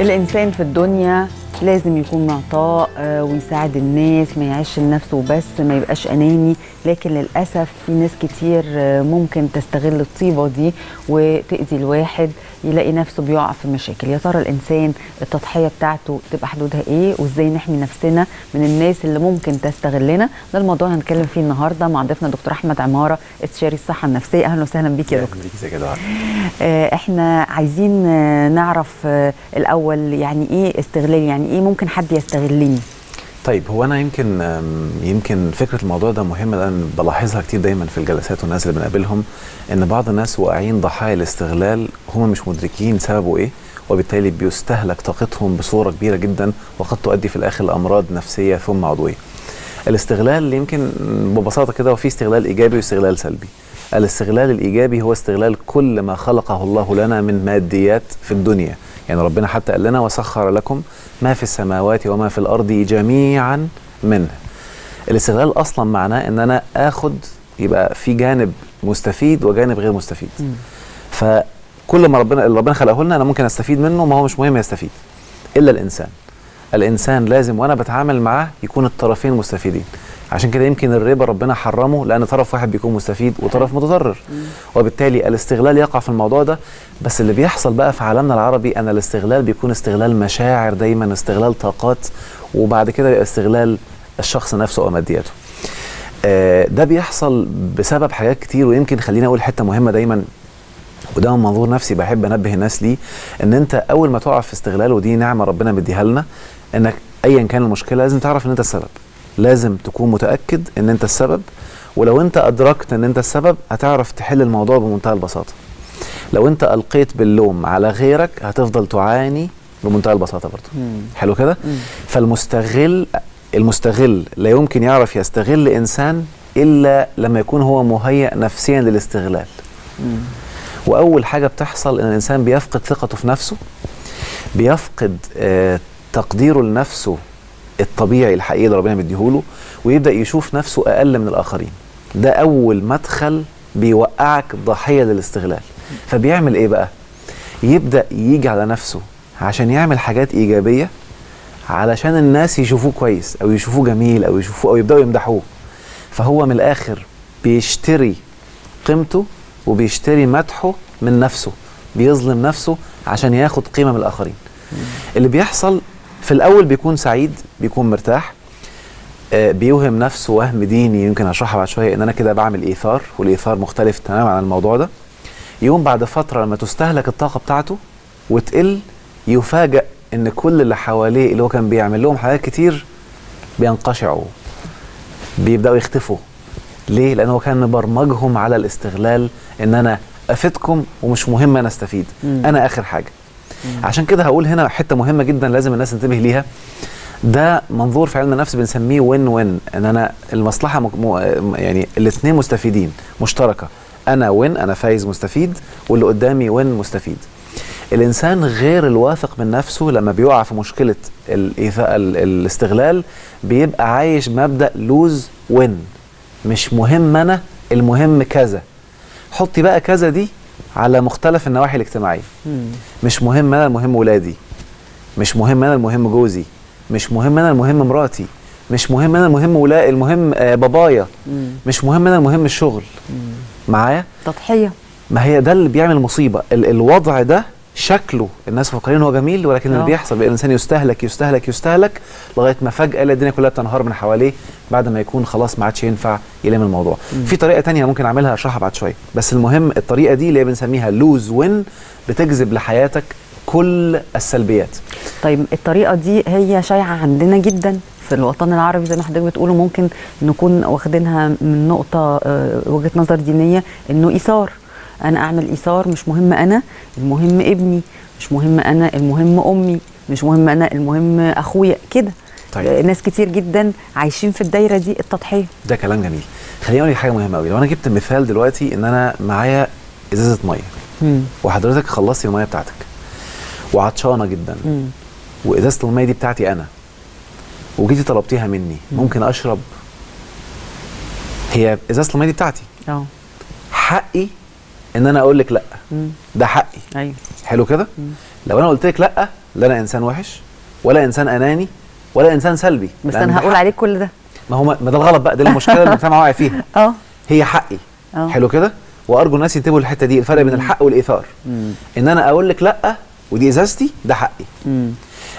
الإنسان في الدنيا لازم يكون معطاء ويساعد الناس، ما يعيش لنفسه بس، ما يبقاش أناني. لكن للأسف في ناس كتير ممكن تستغل الطيبة دي وتأذي الواحد، يلاقي نفسه بيقع في مشاكل. يا ترى الإنسان التضحية بتاعته تبقى حدودها إيه، وإزاي نحمي نفسنا من الناس اللي ممكن تستغلنا؟ ده الموضوع هنتكلم فيه النهاردة مع ضيفنا دكتور أحمد عمارة، استشاري الصحة النفسية. أهلا وسهلا بيك يا دكتور. احنا عايزين نعرف الأول يعني إيه استغلال، يعني إيه ممكن حد يستغلني؟ طيب، هو أنا يمكن فكرة الموضوع ده مهمة، لأن بلاحظها كتير دايما في الجلسات والناس اللي بنقابلهم، إن بعض الناس واقعين ضحايا الاستغلال، هم مش مدركين سببه إيه، وبالتالي بيستهلك طاقتهم بصورة كبيرة جدا، وقد تؤدي في الآخر لأمراض نفسية ثم عضوية. الاستغلال يمكن ببساطة كده، وفي استغلال إيجابي واستغلال سلبي. الاستغلال الإيجابي هو استغلال كل ما خلقه الله لنا من ماديات في الدنيا. يعني ربنا حتى قال لنا: وسخر لكم ما في السماوات وما في الأرض جميعا منه. الاستغلال أصلا معناه أن أنا آخد، يبقى في جانب مستفيد وجانب غير مستفيد. فكل ما ربنا خلقه لنا أنا ممكن أستفيد منه، ما هو مش مهم يستفيد إلا الإنسان لازم وأنا بتعامل معاه يكون الطرفين مستفيدين. عشان كده يمكن الربا ربنا حرمه، لأن طرف واحد بيكون مستفيد وطرف متضرر، وبالتالي الاستغلال يقع في الموضوع ده. بس اللي بيحصل بقى في عالمنا العربي أن الاستغلال بيكون استغلال مشاعر دايما، استغلال طاقات، وبعد كده يبقى استغلال الشخص نفسه أو مادياته. ده بيحصل بسبب حاجات كتير، ويمكن خليني أقول حتة مهمة دايما، وده من منظور نفسي بحب أنبه الناس ليه، إن أنت أول ما تقع في استغلال، ودي نعمة ربنا مديها لنا، إنك أيا كان المشكلة لازم تعرف إن أنت السبب، لازم تكون متأكد إن أنت السبب. ولو أنت أدركت إن أنت السبب هتعرف تحل الموضوع بمنتهى البساطة. لو أنت ألقيت باللوم على غيرك هتفضل تعاني بمنتهى البساطة برضه. حلو كده؟ المستغل لا يمكن يعرف يستغل إنسان إلا لما يكون هو مهيأ نفسيا للاستغلال. وأول حاجة بتحصل إن الإنسان بيفقد ثقته في نفسه، بيفقد تقديره لنفسه الطبيعي الحقيقي اللي ربنا مديهوله، ويبدأ يشوف نفسه أقل من الآخرين. ده أول مدخل بيوقعك ضحية للاستغلال. فبيعمل إيه بقى؟ يبدأ يجي على نفسه عشان يعمل حاجات إيجابية، علشان الناس يشوفوه كويس أو يشوفوه جميل أو يبدأوا يمدحوه. فهو من الآخر بيشتري قيمته وبيشتري مدحه من نفسه، بيظلم نفسه عشان ياخد قيمة من الآخرين. اللي بيحصل في الأول بيكون سعيد، بيكون مرتاح، بيوهم نفسه وهم ديني، يمكن هشرحها بعد شوية، إن أنا كده بعمل إيثار، والإيثار مختلف تماما عن الموضوع ده. يوم بعد فترة لما تستهلك الطاقة بتاعته وتقل، يفاجأ إن كل اللي حواليه اللي هو كان بيعمل لهم حاجات كتير بينقشعوا، بيبدأوا يختفوا. ليه؟ لأنه كان مبرمجهم على الاستغلال، إن أنا أفيدكم ومش مهم أنا أستفيد، أنا آخر حاجة. عشان كده هقول هنا حتة مهمة جدا لازم الناس تنتبه ليها. ده منظور في علم النفس بنسميه وين وين، ان انا المصلحة يعني الاثنين مستفيدين، مشتركة. انا وين، انا فايز مستفيد، واللي قدامي وين مستفيد. الانسان غير الواثق من نفسه لما بيقع في مشكلة الاستغلال بيبقى عايش بمبدأ لوز وين، مش مهم انا، المهم كذا. حطي بقى كذا دي على مختلف النواحي الاجتماعية. مش مهم انا، المهم ولادي. مش مهم انا، المهم جوزي. مش مهم انا، المهم مراتي. مش مهم انا، المهم بابايا. مش مهم انا، المهم الشغل. معايا؟ تضحية. ما هي ده اللي بيعمل مصيبة. الوضع ده شكله الناس فاكرين هو جميل، ولكن اللي بيحصل الانسان يستهلك يستهلك يستهلك لغايه ما فجاه الدنيا كلها بتنهار من حواليه، بعد ما يكون خلاص ما عادش ينفع يلم الموضوع. في طريقه تانية ممكن اعملها اشرحها بعد شويه، بس المهم الطريقه دي اللي بنسميها لوز وين، بتجذب لحياتك كل السلبيات. طيب الطريقه دي هي شائعه عندنا جدا في الوطن العربي، زي ما حضرتك بتقولوا، ممكن نكون واخدينها من نقطه وجهه نظر دينيه، انه ايثار. انا اعمل ايثار، مش مهم انا، المهم ابني. مش مهم انا، المهم امي. مش مهم انا، المهم اخويا. كده طيب. ناس كتير جدا عايشين في الدايره دي، التضحيه. ده كلام جميل. خليني اقول لك حاجه مهمه قوي. لو انا جبت مثال دلوقتي، ان انا معايا ازازه ميه، وحضرتك خلصتي الميه بتاعتك وعطشانه جدا، وازازه الميه دي بتاعتي انا، وجيتي طلبتيها مني، ممكن اشرب؟ هي ازازه الميه دي بتاعتي، حقي ان انا اقول لك لا. ده حقي. ايوه. حلو كده. لو انا قلت لك لا، لا انا انسان وحش ولا انسان اناني ولا انسان سلبي، بس انا هقول عليك كل ده. ما ده الغلط بقى، دي المشكله اللي المجتمع واقع فيها. هي حقي. حلو كده، وارجو الناس ينتبهوا للحته دي، الفرق بين الحق والايثار. ان انا اقول لك لا ودي ازازتي، ده حقي.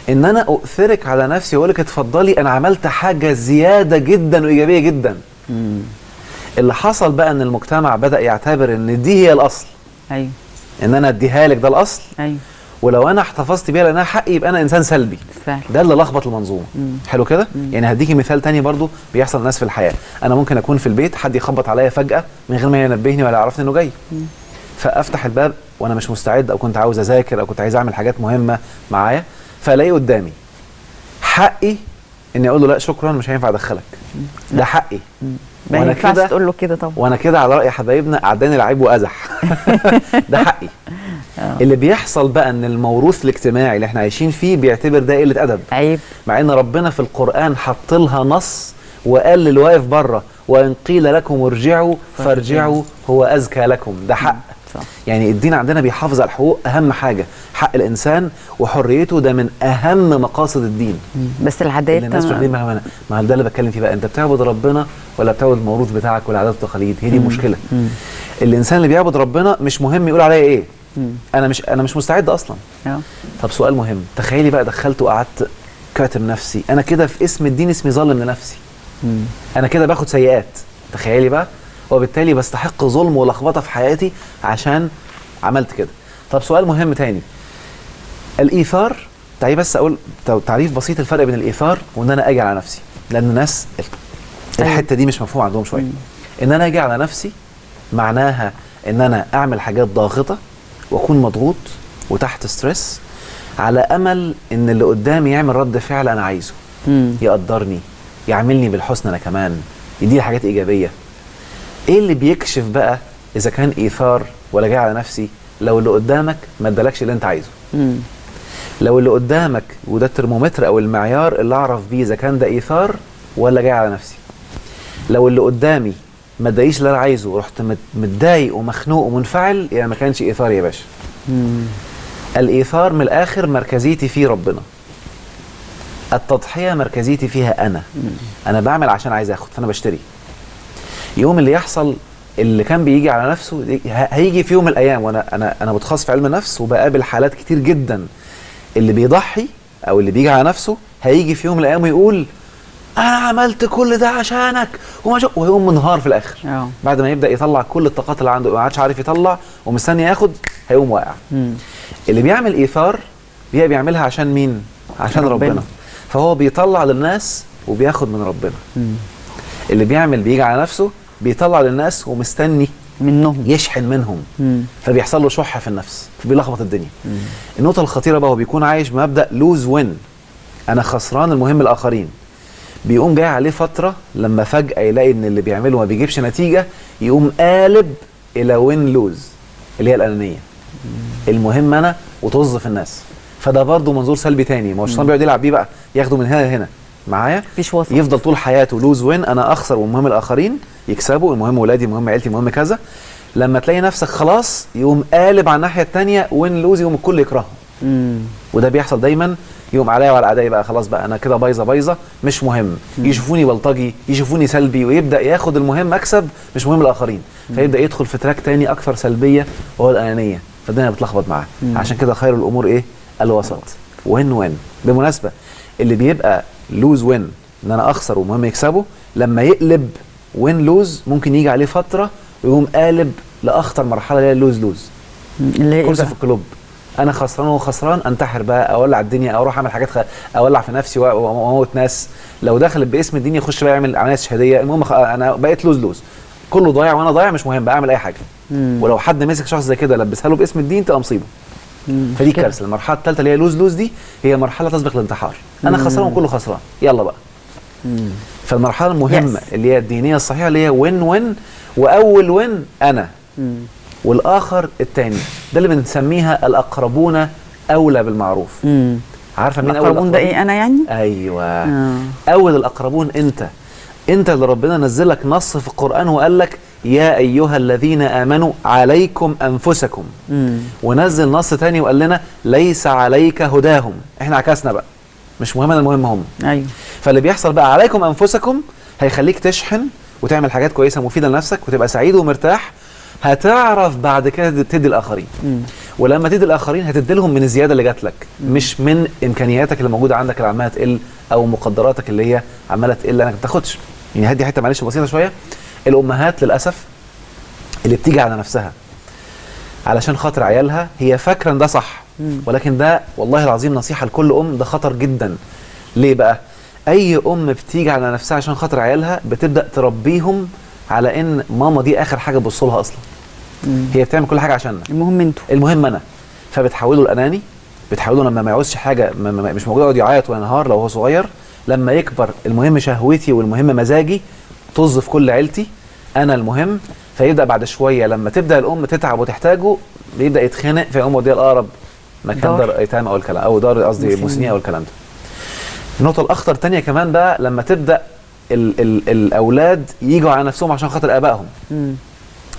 ان انا اؤثرك على نفسي واقول لك اتفضلي، انا عملت حاجه زياده جدا وايجابيه جدا. اللي حصل بقى ان المجتمع بدا يعتبر ان دي هي الاصل. ايوه. ان انا اديها لك ده الاصل. ايوه. ولو انا احتفظت بيها لانها حقي يبقى انا انسان سلبي. فعلا. ده اللي لخبط المنظومه. حلو كده. يعني هديكي مثال تاني برضو بيحصل للناس في الحياه. انا ممكن اكون في البيت، حد يخبط عليا فجاه من غير ما ينبهني ولا يعرفني انه جاي. فافتح الباب وانا مش مستعد، او كنت عاوز اذاكر، او كنت عايز اعمل حاجات مهمه معايا، فالاقيه قدامي. حقي اني اقول له لا شكرا مش هينفع ادخلك. ده حقي. ما ينفعش تقول له كده طبعا. وانا كده على راي حبايبنا عداني لعيب وازح. ده حقي. اللي بيحصل بقى ان الموروث الاجتماعي اللي احنا عايشين فيه بيعتبر ده قله ادب. عيب. مع ان ربنا في القران حط لها نص وقال للواقف بره وان قيل لكم ارجعوا فارجعوا هو ازكى لكم. ده حق. صح. يعني الدين عندنا بيحافظ على الحقوق، اهم حاجه حق الانسان وحريته، ده من اهم مقاصد الدين. بس العادات الناس واخدين ما ده اللي بتكلم فيه بقى، انت بتعبد ربنا ولا بتعبد الموروث بتاعك والعادات والتقاليد؟ هي دي المشكله. الانسان اللي بيعبد ربنا مش مهم يقول عليا ايه. انا مش مستعد اصلا. طب سؤال مهم، تخيلي بقى دخلت وقعدت كاتم نفسي، انا كده في اسم الدين اسمي ظالم لنفسي. انا كده باخد سيئات، تخيلي بقى، وبالتالي بستحق ظلم ولخبطه في حياتي عشان عملت كده. طب سؤال مهم تاني، الايثار. تعالي بس اقول تعريف بسيط الفرق بين الايثار وان انا اجي على نفسي، لان الناس الحته دي مش مفهومه عندهم شويه. ان انا اجي على نفسي معناها ان انا اعمل حاجات ضاغطه واكون مضغوط وتحت ستريس على امل ان اللي قدامي يعمل رد فعل انا عايزه. يقدرني، يعاملني بالحسن انا كمان، يديني حاجات ايجابيه. ايه اللي بيكشف بقى اذا كان ايثار ولا جاي على نفسي؟ لو اللي قدامك ما ادالكش اللي انت عايزه. لو اللي قدامك، وده الترمومتر او المعيار اللي اعرف بيه اذا كان ده ايثار ولا جاي على نفسي. لو اللي قدامي ما اداليش اللي انا عايزه ورحت متضايق ومخنوق ومنفعل، يعني ما كانش ايثار يا باشا. الايثار من الاخر مركزيتي فيه ربنا. التضحيه مركزيتي فيها انا. انا بعمل عشان عايز اخد، فانا بشتري. يوم اللي يحصل اللي كان بيجي على نفسه هيجي في يوم من الايام، وانا متخصص في علم النفس وبقابل حالات كتير جدا. اللي بيضحي او اللي بيجي على نفسه هيجي في يوم من الايام ويقول انا عملت كل ده عشانك ويقوم منهار في الاخر. بعد ما يبدا يطلع كل الطاقات اللي عنده ما عادش عارف يطلع ومستني ياخد، هيقوم واقع. اللي بيعمل ايثار بيعملها عشان مين؟ عشان ربنا. فهو بيطلع للناس وبياخد من ربنا. اللي بيجي على نفسه بيطلع للناس ومستني منهم يشحن منهم. فبيحصل له شح في النفس، فبيلخبط الدنيا. النقطه الخطيره بقى، هو بيكون عايش بمبدا لوز وين، انا خسران المهم الاخرين. بيقوم جاي عليه فتره لما فجاه يلاقي ان اللي بيعمله ما بيجيبش نتيجه، يقوم قالب الى وين لوز اللي هي الانانيه. المهم انا وتوظف الناس. فده برضه منظور سلبي تاني، ما هو الشيطان بيقعد يلعب بيه بقى، ياخده من هنا لهنا معايا، مفيش وسط. يفضل طول حياته لوز وين، انا اخسر والمهم الاخرين يكسبوا، المهم ولادي، المهم عيلتي، المهم كذا. لما تلاقي نفسك خلاص يقوم قالب على الناحيه الثانيه وين لوز، يقوم الكل يكرهه. وده بيحصل دايما. يقوم عليا وعلى اعدائي بقى، خلاص بقى انا كده بايظه مش مهم. يشوفوني بلطجي، يشوفوني سلبي، ويبدا ياخد المهم اكسب مش مهم الاخرين. فيبدا يدخل في تراك تاني اكثر سلبيه وهو الانانيه، فالدنيا بتلخبط معاه. عشان كده خير الامور ايه؟ الوسط. وين. بالمناسبه اللي بيبقى لوز وين، ان انا اخسر والمهم يكسبه، لما يقلب وين لوز ممكن يجي عليه فتره ويقوم قالب لاخطر مرحله اللي هي اللوز لوز، اللي هي كرسي في الكلوب. انا خسران وهو خسران، انتحر بقى، اولع الدنيا، او اروح اعمل حاجات اولع في نفسي واموت ناس. لو دخلت باسم الدين يخش بقى يعمل عمليه استشهاديه. المهم انا بقيت لوز، كله ضايع وانا ضايع، مش مهم بقى اعمل اي حاجه. ولو حد مسك شخص زي كده لبسها له باسم الدين تبقى مصيبه. فدي كارثه. المرحله الثالثه اللي هي لوز دي هي مرحله تسبق الانتحار. انا خسران وكله خسران، يلا بقى. فالمرحله المهمه اللي هي الدينيه الصحيحه اللي هي وين، واول وين انا والاخر الثاني، ده اللي بنسميها الاقربون اولى بالمعروف. عارفه مين اول الاقربون؟ ده ايه؟ انا يعني؟ ايوه. اول الاقربون انت اللي ربنا نزل لك نص في القران وقال لك يا ايها الذين امنوا عليكم انفسكم. ونزل نص تاني وقال لنا ليس عليك هداهم. احنا عكسنا بقى، مش مهم، المهم هم. ايوه. فاللي بيحصل بقى عليكم انفسكم هيخليك تشحن وتعمل حاجات كويسه مفيده لنفسك وتبقى سعيد ومرتاح. هتعرف بعد كده تدي الاخرين. ولما تدي الاخرين هتدي لهم من الزياده اللي جات لك، مش من امكانياتك اللي موجوده عندك اللي عماله تقل، او مقدراتك اللي هي عماله تقل لانك ما بتاخدش. يعني هدي حته معلش بسيطه شويه. الامهات للاسف اللي بتيجي على نفسها علشان خاطر عيالها، هي فاكره ان ده صح، ولكن ده والله العظيم نصيحه لكل ام، ده خطر جدا. ليه بقى؟ اي ام بتيجي على نفسها عشان خاطر عيالها بتبدا تربيهم على ان ماما دي اخر حاجه تبص لها اصلا. هي بتعمل كل حاجه عشاننا، المهم انتوا، المهم انا. فبتحوله الاناني، بتحوله لما ما يعوزش حاجه مش موجود يقعد يعيط وينهار لو هو صغير. لما يكبر المهم شهوتي والمهم مزاجي، طز في كل عيلتي، انا المهم. فيبدا بعد شويه لما تبدا الام تتعب وتحتاجه بيبدا يتخنق، فيقوم وديها الاقرب مكان دار ايتام او الكلام، او دار قصدي مسنين او الكلام ده. النقطه الاخطر تانية كمان بقى لما تبدا الاولاد يجوا على نفسهم عشان خاطر ابائهم.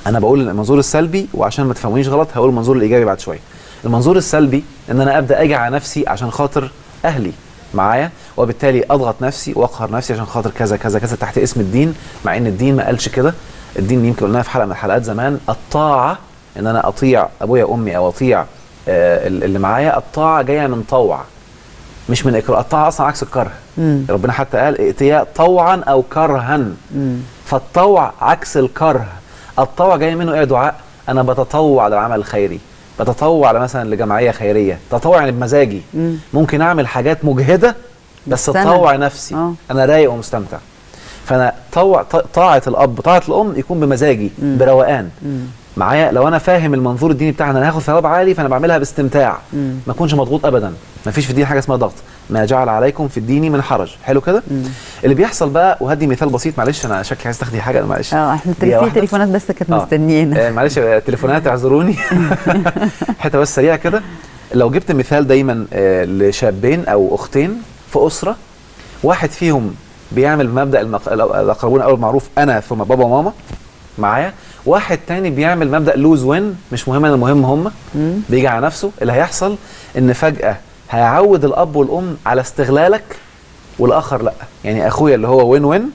انا بقول المنظور السلبي، وعشان ما تفهمونيش غلط هقول المنظور الايجابي بعد شويه. المنظور السلبي ان انا ابدا اجي على نفسي عشان خاطر اهلي معايا، وبالتالي اضغط نفسي واقهر نفسي عشان خاطر كذا كذا كذا تحت اسم الدين، مع ان الدين ما قالش كده. الدين يمكن قلناها في حلقه من الحلقات زمان، الطاعه ان انا اطيع ابويا وامي او اطيع اللي معايا. الطاعه جايه من طوع مش من اكراه. الطاعه اصلا عكس الكره. ربنا حتى قال ائتيا طوعا او كرها. فالطوع عكس الكره. الطوع جاي منه ايه؟ دعاء. انا بتطوع للعمل الخيري، بتطوع مثلا لجمعيه خيريه، تطوع يعني بمزاجي. ممكن اعمل حاجات مجهده بس تطوع نفسي. انا رايق ومستمتع. فانا طاعه الاب طاعه الام يكون بمزاجي بروقان معايا. لو انا فاهم المنظور الديني بتاعنا انا هاخد ثواب عالي، فانا بعملها باستمتاع، ما اكونش مضغوط ابدا. ما فيش في الدين حاجه اسمها ضغط. ما جعل عليكم في الدين من حرج. حلو كده. اللي بيحصل بقى، وهدي مثال بسيط، معلش انا شكلي عايز تاخدي حاجه، معلش. احنا في تليفونات بس كانت مستنيانا. معلش تليفونات اعذروني. حته بس سريعه كده. لو جبت مثال دايما لشابين او اختين في اسره، واحد فيهم بيعمل مبدا الاقربون اول معروف، انا ثم بابا وماما معايا. واحد تاني بيعمل مبدا لوز وين، مش مهم انا المهم هم. بيجي على نفسه. اللي هيحصل ان فجاه هيعود الاب والام على استغلالك والاخر لا. يعني اخويا اللي هو وين وين،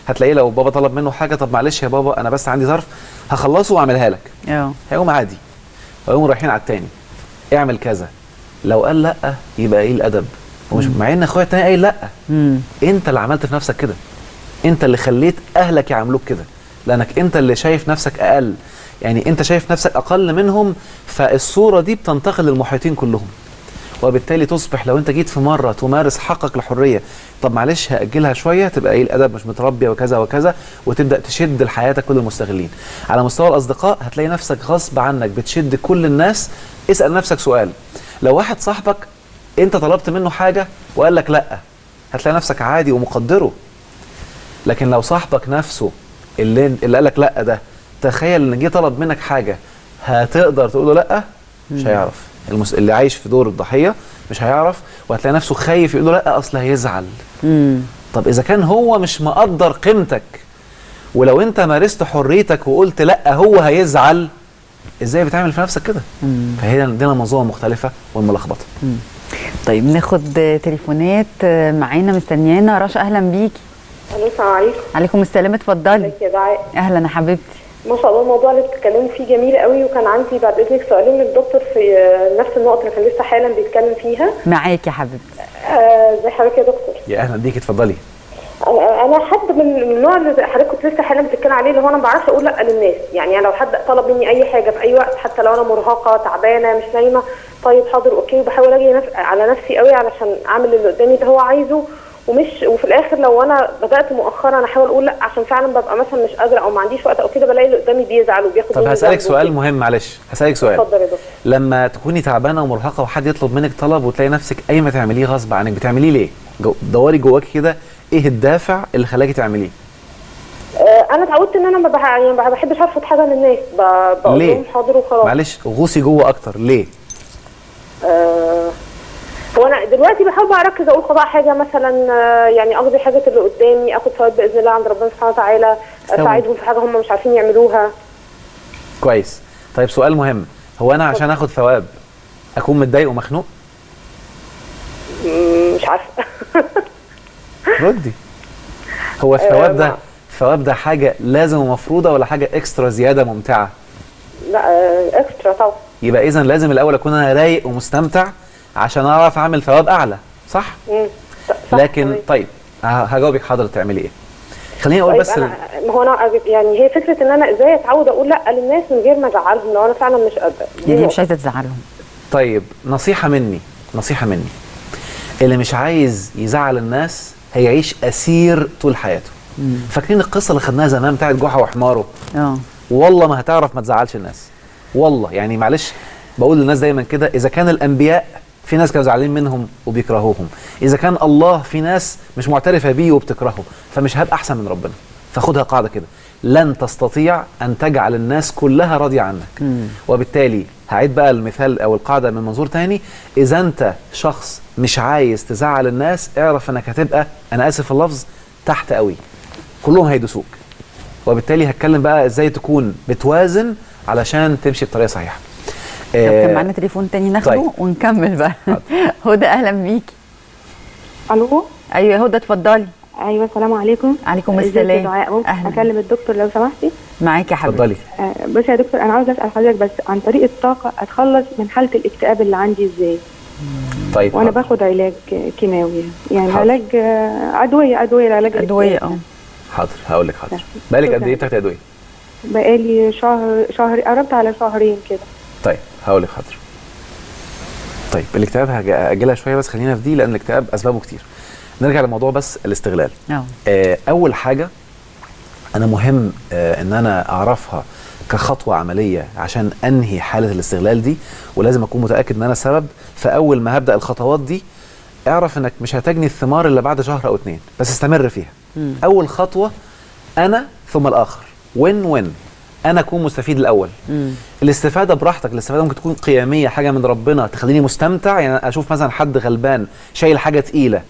هتلاقيه لو بابا طلب منه حاجه، طب معلش يا بابا انا بس عندي ظرف هخلصه واعملها لك. هيقوم عادي. هيقوم رايحين على التاني، اعمل كذا. لو قال لا يبقى ايه الادب؟ ومش مع ان اخويا التاني قايل لا. انت اللي عملت في نفسك كده، انت اللي خليت اهلك يعاملوك كده، لانك انت اللي شايف نفسك اقل. يعني انت شايف نفسك اقل منهم، فالصوره دي بتنتقل للمحيطين كلهم. وبالتالي تصبح لو انت جيت في مره تمارس حقك الحريه، طب معلش هاجلها شويه، تبقى ايه الادب مش متربيه وكذا وكذا، وتبدا تشد لحياتك كل المستغلين. على مستوى الاصدقاء هتلاقي نفسك غصب عنك بتشد كل الناس. اسال نفسك سؤال، لو واحد صاحبك انت طلبت منه حاجه وقال لك لا، هتلاقي نفسك عادي ومقدره. لكن لو صاحبك نفسه اللي قال لك لا ده، تخيل ان جه طلب منك حاجه، هتقدر تقول له لا؟ مش هيعرف. اللي عايش في دور الضحيه مش هيعرف، وهتلاقي نفسه خايف يقول له لا اصل هيزعل. طب اذا كان هو مش مقدر قيمتك، ولو انت مارست حريتك وقلت لا هو هيزعل، ازاي بتعمل في نفسك كده؟ فهي عندنا منظومه مختلفه والملخبطه. طيب ناخد تليفونات معانا مستنيانا. رشا اهلا بيكي. السلام عليكم. عليكم السلام، اتفضلي. ازيك يا دعاء؟ اهلا يا حبيبتي. ما شاء الله الموضوع اللي بتتكلمي فيه جميل قوي، وكان عندي بعد اذنك سؤالين للدكتور في نفس النقطه اللي كان لسه حالا بيتكلم فيها. معاكي يا حبيبتي. ازي حضرتك يا دكتور؟ يا اهلا بيكي، اتفضلي. انا حد من النوع اللي حضرتك كنت لسه حالا بتتكلم عليه، اللي هو انا ما بعرفش اقول لا للناس. يعني لو حد طلب مني اي حاجه في اي وقت، حتى لو انا مرهقه تعبانه مش نايمه، طيب حاضر اوكي، وبحاول اجي على نفسي قوي علشان اعمل اللي قدامي اللي هو عايزه، وفي الاخر لو انا بدات مؤخرا احاول اقول لا عشان فعلا ببقى مثلا مش قادره او ما عنديش وقت او كده، بلاقي اللي قدامي بيزعل وبياخد. طب هسالك سؤال مهم، معلش هسالك سؤال. اتفضل يا دكتور. لما تكوني تعبانه ومرهقه وحد يطلب منك طلب وتلاقي نفسك اي ما تعمليه غصب عنك، بتعمليه ليه؟ دوري جواك كده ايه الدافع اللي خلاكي تعمليه؟ انا اتعودت ان انا ما بحبش ارفض حاجه للناس، بقول لهم حاضر وخلاص. معلش غوصي جوه اكتر، ليه؟ هو انا دلوقتي بحاول بقى اركز اقول قضاء حاجه مثلا، يعني اقضي حاجه اللي قدامي، اخد ثواب باذن الله عند ربنا سبحانه وتعالى، اساعدهم في حاجه هم مش عارفين يعملوها. كويس. طيب سؤال مهم، هو انا عشان اخد ثواب اكون متضايق ومخنوق؟ مش عارفه. ردي. هو الثواب ده حاجه لازم ومفروضه ولا حاجه اكسترا زياده ممتعه؟ لا اكسترا طبعا. يبقى اذا لازم الاول اكون انا رايق ومستمتع عشان اعرف اعمل ثواب اعلى، صح؟ صح. لكن طيب هجاوبك حاضر تعملي ايه. خليني اقول طيب بس ما هو انا يعني هي فكره ان انا ازاي اتعود اقول لا للناس من غير ما ازعلهم لو انا فعلا مش قادره. يعني مش عايزه تزعلهم. طيب نصيحه مني اللي مش عايز يزعل الناس هيعيش اسير طول حياته. فاكرين القصه اللي خدناها زمان بتاعت جحا وحماره؟ والله ما هتعرف ما تزعلش الناس، والله. يعني معلش بقول للناس دايما كده، اذا كان الانبياء في ناس كانوا زعلانين منهم وبيكرهوهم، اذا كان الله في ناس مش معترفه بيه وبتكرهه، فمش هبقى احسن من ربنا. فخدها قاعده كده، لن تستطيع ان تجعل الناس كلها راضيه عنك. وبالتالي هعيد بقى المثال او القاعده من منظور تاني، اذا انت شخص مش عايز تزعل الناس اعرف انك هتبقى، انا اسف في اللفظ، تحت قوي، كلهم هيدوسوك. وبالتالي هتكلم بقى ازاي تكون بتوازن علشان تمشي بطريقه صحيحه. طب كان معانا تليفون تاني ناخده. طيب. ونكمل بقى. هدى اهلا بيكي. الو. ايوه هدى اتفضلي. ايوه السلام عليكم. عليكم السلام. اهلا. اكلم الدكتور لو سمحتي؟ معاكي يا حبيبتي. اتفضلي. بصي يا دكتور، انا عاوزه اسال حضرتك بس عن طريقه الطاقه اتخلص من حاله الاكتئاب اللي عندي ازاي؟ طيب. وانا باخد علاج كيماوي، يعني حاضر. علاج ادويه علاج ادويه. حاضر هقول لك. حاضر. بقالك قد ايه بتاخدي ادويه؟ بقالي شهر قربت على شهرين كده. طيب هقول لك. حاضر. طيب الاكتئاب هاجلها شويه، بس خلينا في دي لان الاكتئاب اسبابه كتير. نرجع لموضوع بس الاستغلال. اول حاجه انا مهم ان انا اعرفها كخطوه عمليه عشان انهي حاله الاستغلال دي، ولازم اكون متاكد ان انا السبب. فاول ما هبدا الخطوات دي اعرف انك مش هتجني الثمار الا بعد شهر او 2، بس استمر فيها. اول خطوه انا ثم الاخر، وين انا اكون مستفيد الاول. الاستفاده براحتك، الاستفاده ممكن تكون قياميه، حاجه من ربنا تخليني مستمتع. يعني اشوف مثلا حد غلبان شايل حاجه تقيله،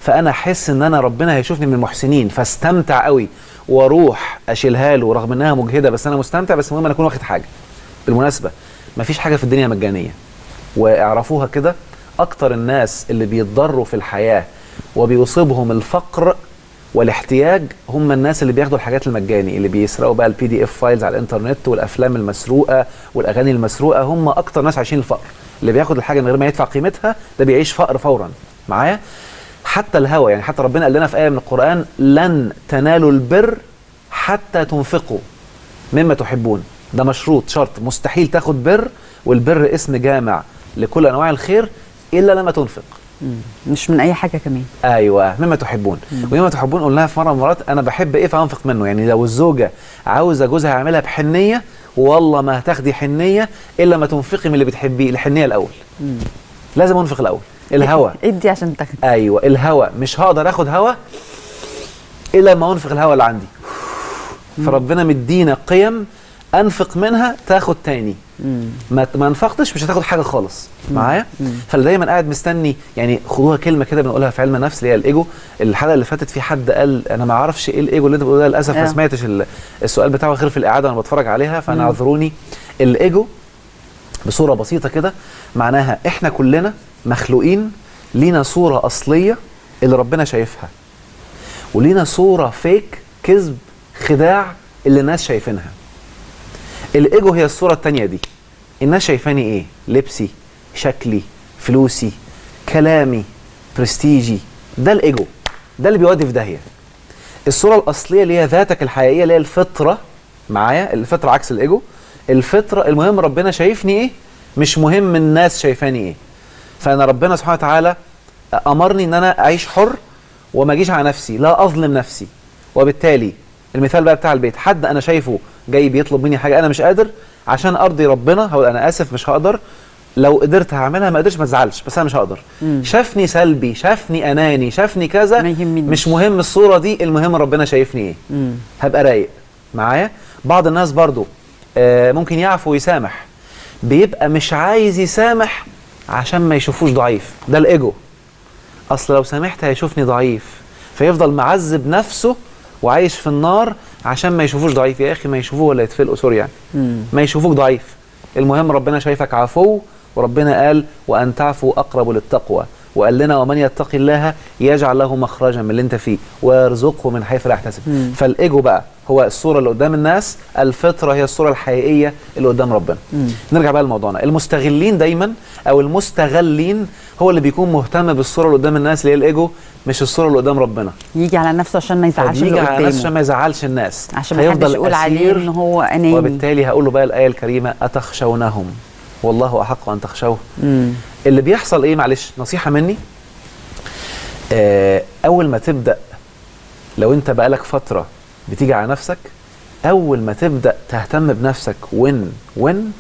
فانا احس ان انا ربنا هيشوفني من المحسنين فاستمتع قوي واروح اشيلها له رغم انها مجهده، بس انا مستمتع. بس المهم انا اكون واخد حاجه. بالمناسبه مفيش حاجه في الدنيا مجانيه، واعرفوها كده. اكتر الناس اللي بيتضروا في الحياه وبيصيبهم الفقر والاحتياج هم الناس اللي بياخدوا الحاجات المجاني، اللي بيسرقوا بقى الPDF فايلز على الانترنت والافلام المسروقه والاغاني المسروقه. هم اكتر ناس عايشين الفقر. اللي بياخد الحاجه من غير ما يدفع قيمتها ده بيعيش فقر فورا. معايا؟ حتى الهوى، يعني حتى ربنا قال لنا في آية من القرآن لن تنالوا البر حتى تنفقوا مما تحبون. ده مشروط، شرط، مستحيل تاخد بر، والبر اسم جامع لكل أنواع الخير إلا لما تنفق. مش من أي حاجة كمان. أيوة، مما تحبون. ومما تحبون قلناها في مرة من المرات، أنا بحب إيه فأنفق منه. يعني لو الزوجة عاوزة جوزها يعملها بحنية، والله ما هتاخدي حنية إلا ما تنفقي من اللي بتحبيه. الحنية الأول. لازم أنفق الأول. الهوى ادي عشان تاخد. ايوه الهوى، مش هقدر اخد هوى الا لما انفق الهوى اللي عندي. فربنا مدينا قيم انفق منها تاخد تاني. ما انفقتش مش هتاخد حاجه خالص. معايا؟ فاللي دايما قاعد مستني، يعني خدوها كلمه كده بنقولها في علم النفس اللي هي الايجو. الحلقه اللي فاتت في حد قال انا ما اعرفش ايه الايجو اللي انت بتقوله ده، للاسف ما سمعتش السؤال بتاعه غير في الاعاده وانا بتفرج عليها، فانا اعذروني. الايجو بصوره بسيطه كده معناها احنا كلنا مخلوقين لينا صورة أصلية اللي ربنا شايفها، ولينا صورة فيك، كذب، خداع اللي الناس شايفينها. الإيجو هي الصورة التانية دي. الناس شايفاني إيه؟ لبسي، شكلي، فلوسي، كلامي، برستيجي. ده الإيجو، ده اللي بيودي في داهية. الصورة الأصلية اللي هي ذاتك الحقيقية اللي هي الفطرة. معايا؟ الفطرة عكس الإيجو. الفطرة المهم ربنا شايفني إيه، مش مهم الناس شايفاني إيه. فأنا ربنا سبحانه وتعالى أمرني إن أنا أعيش حر وما أجيش على نفسي، لا أظلم نفسي. وبالتالي المثال بقى بتاع البيت، حد أنا شايفه جاي بيطلب مني حاجة أنا مش قادر، عشان أرضي ربنا هقول أنا آسف مش هقدر، لو قدرت هعملها، ما قدرتش ما تزعلش، بس أنا مش هقدر. شافني سلبي، شافني أناني، شافني كذا، مش مهم الصورة دي، المهم ربنا شايفني إيه. هبقى رايق. معايا؟ بعض الناس برضو ممكن يعفو ويسامح، بيبقى مش عايز يسامح عشان ما يشوفوش ضعيف. ده الايجو. اصل لو سامحت هيشوفني ضعيف، فيفضل معذب نفسه وعايش في النار عشان ما يشوفوش ضعيف. يا اخي ما يشوفوه ولا يتفلقوا، سوري يعني، ما يشوفوك ضعيف. المهم ربنا شايفك عفو، وربنا قال وان تعفوا اقرب للتقوى، وقال لنا ومن يتقي الله يجعل له مخرجا من اللي انت فيه ويرزقه من حيث لا يحتسب. فالايجو بقى هو الصوره اللي قدام الناس، الفطره هي الصوره الحقيقيه اللي قدام ربنا. نرجع بقى لموضوعنا. المستغلين دايما او المستغلين هو اللي بيكون مهتم بالصوره اللي قدام الناس اللي هي الايجو، مش الصوره اللي قدام ربنا. يجي على نفسه عشان ما يزعلش اللي يجي على نفسه عشان قدامه، ما يزعلش الناس، عشان ما حدش يقول عليه ان هو اناني. وبالتالي هقول له بقى الايه الكريمه اتخشونهم والله احق ان تخشوه. اللي بيحصل ايه؟ معلش نصيحه مني، اول ما تبدا، لو انت بقالك فتره بتيجي على نفسك، اول ما تبدا تهتم بنفسك وين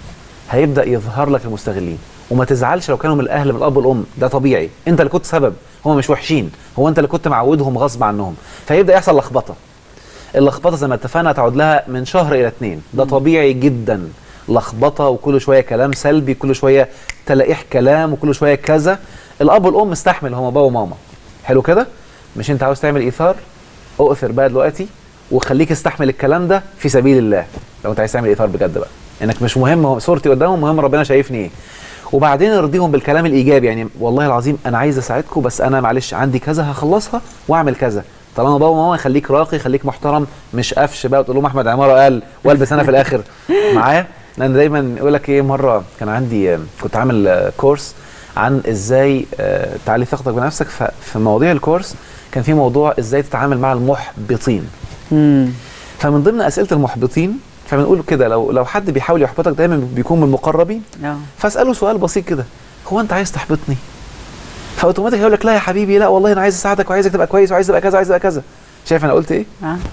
هيبدا يظهر لك المستغلين. وما تزعلش لو كانوا من الاهل، من الاب والام، ده طبيعي، انت اللي كنت سبب، هم مش وحشين، هو انت اللي كنت معودهم غصب عنهم، فيبدا يحصل لخبطه. اللخبطه زي ما اتفقنا هتقعد لها من شهر الى 2، ده طبيعي جدا. لخبطه وكل شويه كلام سلبي، كل شويه تلقيح كلام، وكل شويه كذا. الاب والام مستحمل، هم بابا وماما، حلو كده. مش انت عاوز تعمل ايثار؟ اؤثر بقى دلوقتي وخليك استحمل الكلام ده في سبيل الله. لو انت عايز تعمل ايثار بجد بقى، انك مش مهم صورتي قدامهم، مهم ربنا شايفني ايه. وبعدين ارضيهم بالكلام الايجابي، يعني والله العظيم انا عايز اساعدكم، بس انا معلش عندي كذا هخلصها واعمل كذا. طالما بابا وماما خليك راقي، خليك محترم، مش قفش بقى وتقول لهم احمد عماره قال والبس انا في الاخر معايا. لان دايما يقول لك ايه، مره كان عندي كنت عامل كورس عن ازاي تعلي ثقتك بنفسك، ففي مواضيع الكورس كان في موضوع ازاي تتعامل مع المحبطين. فمن ضمن اسئله المحبطين فبنقول كده، لو حد بيحاول يحبطك دايما بيكون من المقربين، فاساله سؤال بسيط كده، هو انت عايز تحبطني؟ فاوتوماتيك هيقول لك لا يا حبيبي، لا والله انا عايز اساعدك وعايزك تبقى كويس وعايز تبقى كذا وعايز تبقى كذا. شايف انا قلت ايه؟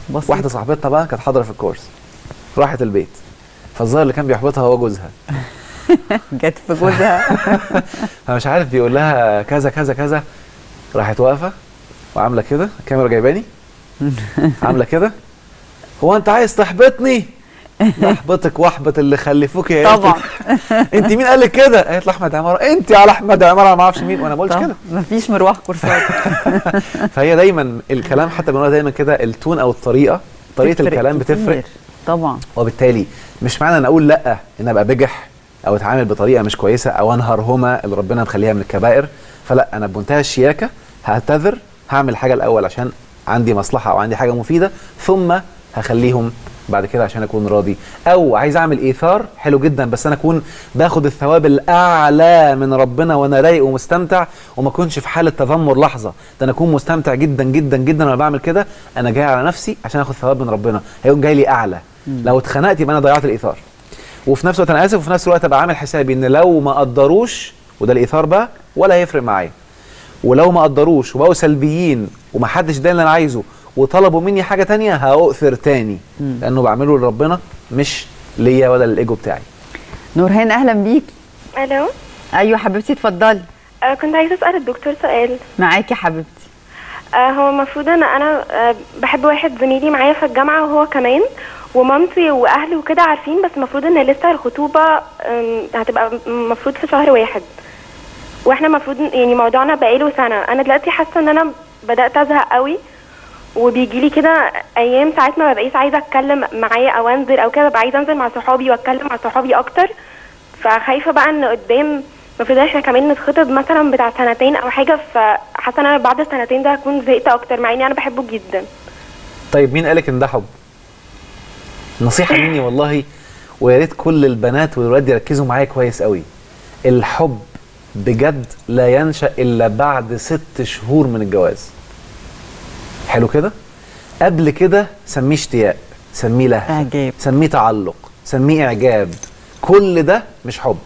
بسيط. واحده صاحبتنا بقى كانت حاضره في الكورس، راحت البيت، فالظاهر اللي كان بيحبطها هو جوزها. جت في جوزها. فمش عارف بيقول لها كذا كذا كذا، راحت واقفه وعامله كده، الكاميرا جايباني عامله كده، هو انت عايز تحبطني؟ احبطك واحبط اللي خلفوك يا طبعا. انت مين قال لك كده؟ قالت له احمد عماره. انت على احمد عماره، انا ما اعرفش مين، وانا ما قلتش كده. مفيش مروح كورسات. فهي دايما الكلام حتى بنقولها دايما كده، التون او طريقه الكلام بتفرق طبعا. وبالتالي مش معنى ان اقول لا ان ابقى بجح او اتعامل بطريقه مش كويسه او انهرهما اللي ربنا مخليها من الكبائر، فلا، انا بمنتهى الشياكه هعتذر، هعمل حاجه الاول عشان عندي مصلحه او عندي حاجه مفيده، ثم هخليهم بعد كده عشان اكون راضي. او عايز اعمل ايثار، حلو جدا، بس انا اكون باخد الثواب الاعلى من ربنا وانا رايق ومستمتع، وما اكونش في حاله تذمر لحظه، ده انا اكون مستمتع جدا جدا جدا وانا بعمل كده، انا جاي على نفسي عشان اخد ثواب من ربنا، هيكون جاي لي اعلى. لو اتخنقت يبقى انا ضيعت الايثار، وفي نفس الوقت انا اسف، وفي نفس الوقت ابقى عامل حسابي ان لو ما قدروش، وده الايثار بقى، ولا هيفرق معايا، ولو ما قدروش وبقوا سلبيين ومحدش ده اللي انا عايزه وطلبوا مني حاجه تانية، هاؤثر تاني، لانه بعمله لربنا مش ليا ولا للايجو بتاعي. نورهان اهلا بيكي. الو. ايوه حبيبتي اتفضلي. كنت عايزه اسال الدكتور سؤال. معاكي يا حبيبتي. هو المفروض ان انا بحب واحد زميلي معايا في الجامعه وهو كمان، ومامتي واهلي وكده عارفين، بس المفروض ان لسه الخطوبه هتبقى المفروض في شهر 1، واحنا المفروض يعني موضوعنا بقاله سنه. انا دلوقتي حاسه ان انا بدات ازهق قوي، وبيجي لي كده ايام ساعات ما ببقيش عايزه اتكلم معاه او انزل او كده، ببقى عايزه انزل مع صحابي واتكلم مع صحابي اكتر. فخايفه بقى ان قدام المفروض احنا كمان نتخطب مثلا بتاع 2 او حاجه، فحاسه ان انا بعد ال2 ده هكون زهقت اكتر، مع اني انا بحبه جدا. طيب مين قالك ان ده حب؟ نصيحه مني والله، ويا ريت كل البنات والولاد يركزوا معايا كويس قوي. الحب بجد لا ينشأ الا بعد 6 شهور من الجواز. حلو كده؟ قبل كده سميه اشتياق، سميه لهفه، اعجاب، سميه تعلق، سميه اعجاب، كل ده مش حب.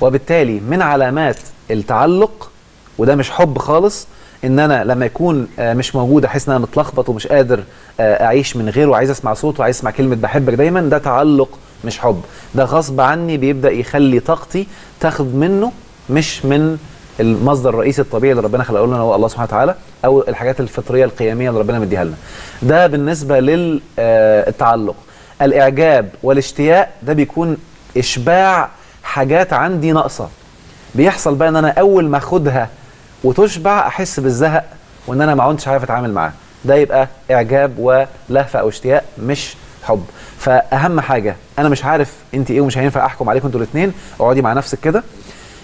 وبالتالي من علامات التعلق، وده مش حب خالص، ان انا لما يكون مش موجود احس ان انا متلخبط ومش قادر اعيش من غيره، وعايز اسمع صوته وعايز اسمع كلمه بحبك دايما، ده تعلق مش حب. ده غصب عني بيبدا يخلي طاقتي تاخد منه، مش من المصدر الرئيسي الطبيعي اللي ربنا خلقه لنا هو الله سبحانه وتعالى، او الحاجات الفطريه القيميه اللي ربنا مديها لنا. ده بالنسبه للتعلق. الاعجاب والاشتياق ده بيكون اشباع حاجات عندي ناقصه. بيحصل بقى ان انا اول ما اخدها وتشبع احس بالزهق وان انا ما عدتش عارف اتعامل معاها. ده يبقى اعجاب ولهفه او اشتياق مش حب. فاهم حاجه، انا مش عارف انت ايه ومش هينفع احكم عليكم انتوا الاثنين. اقعدي مع نفسك كده،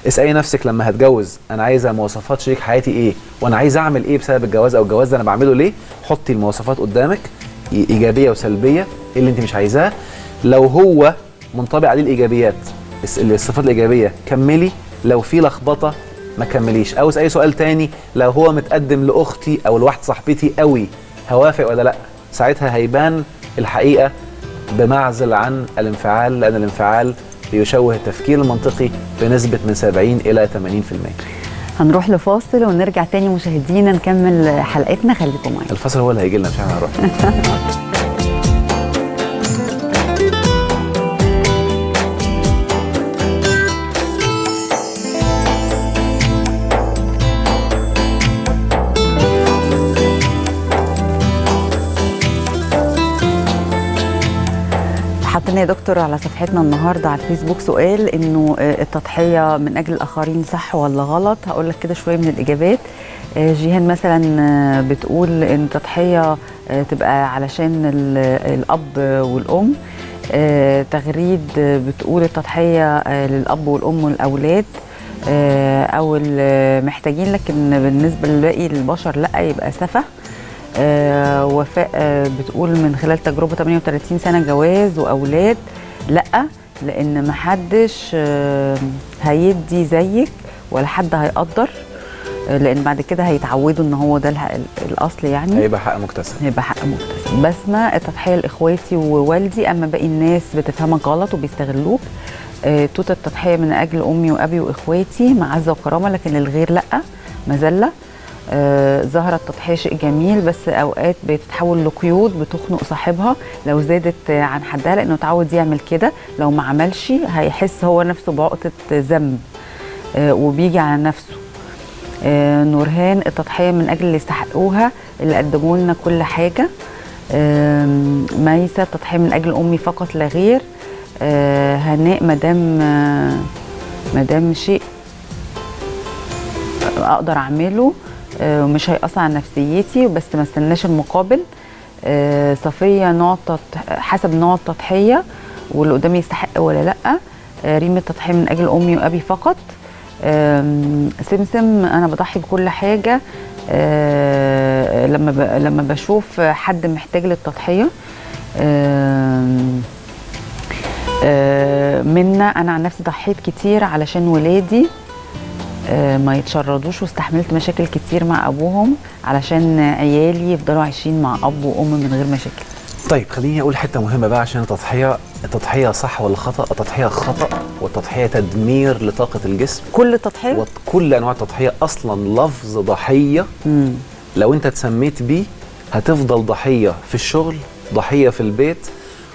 اسالي نفسك لما هتجوز انا عايزه مواصفات شريك حياتي ايه، وانا عايزه اعمل ايه بسبب الجواز او الجواز ده انا بعمله ليه. حطي المواصفات قدامك ايجابيه وسلبيه، ايه اللي انت مش عايزاه. لو هو منطبق عليه الايجابيات الصفات الايجابيه كملي، لو في لخبطه ما كمليش. او اسالي سؤال تاني، لو هو متقدم لاختي او لواحده صاحبتي قوي هوافق ولا لا. ساعتها هيبان الحقيقه بمعزل عن الانفعال، لان الانفعال بيشوه التفكير المنطقي بنسبه من 70 الى 80%. هنروح لفاصل ونرجع تاني مشاهدينا نكمل حلقتنا، خليكم معانا. الفاصل هو اللي هيجي لنا مش احنا هنروح. حطينا يا دكتور على صفحتنا النهارده على الفيسبوك سؤال انه التضحيه من اجل الاخرين صح ولا غلط. هقول لك كده شويه من الاجابات. جيهان مثلا بتقول ان التضحيه تبقى علشان الاب والام. تغريد بتقول التضحيه للاب والام والاولاد او المحتاجين، لكن بالنسبه لباقي البشر لا، يبقى سفه. وفاء بتقول من خلال تجربه 38 سنه جواز واولاد لا، لان محدش هيدي زيك ولا حد هيقدر، لان بعد كده هيتعودوا ان هو ده الاصل، يعني هيبقى حق مكتسب. بسمه التضحيه لاخواتي ووالدي، اما باقي الناس بتفهمك غلط وبيستغلوك. توته التضحيه من اجل امي وابي واخواتي معزه وكرامه، لكن للغير لا، مذله. ظهر التضحيه شيء جميل، بس اوقات بتتحول لقيود بتخنق صاحبها لو زادت عن حدها، لانه اتعود يعمل كده، لو ما عملش هيحس هو نفسه بعقده ذنب وبيجي على نفسه. نورهان التضحيه من اجل اللي يستحقوها، اللي قدموا لنا كل حاجه. ميسه التضحيه من اجل امي فقط لا غير. هناء مدام شيء اقدر اعمله ومش هيأثر على نفسيتي، بس ما استناش المقابل. صفيه حسب نوع التضحيه واللي قدامي يستحق ولا لا. ريم التضحيه من اجل امي وابي فقط. سمسم انا بضحي بكل حاجه لما بشوف حد محتاج للتضحيه. منا انا عن نفسي ضحيت كتير علشان ولادي ما يتشردوش، واستحملت مشاكل كتير مع ابوهم علشان عيالي يفضلوا عايشين مع اب وام من غير مشاكل. طيب خليني اقول حته مهمه بقى عشان التضحيه صح ولا خطا؟ التضحيه خطا، والتضحيه تدمير لطاقه الجسم. كل التضحيه؟ وكل انواع التضحيه اصلا لفظ ضحيه لو انت اتسميت بيه هتفضل ضحيه في الشغل، ضحيه في البيت،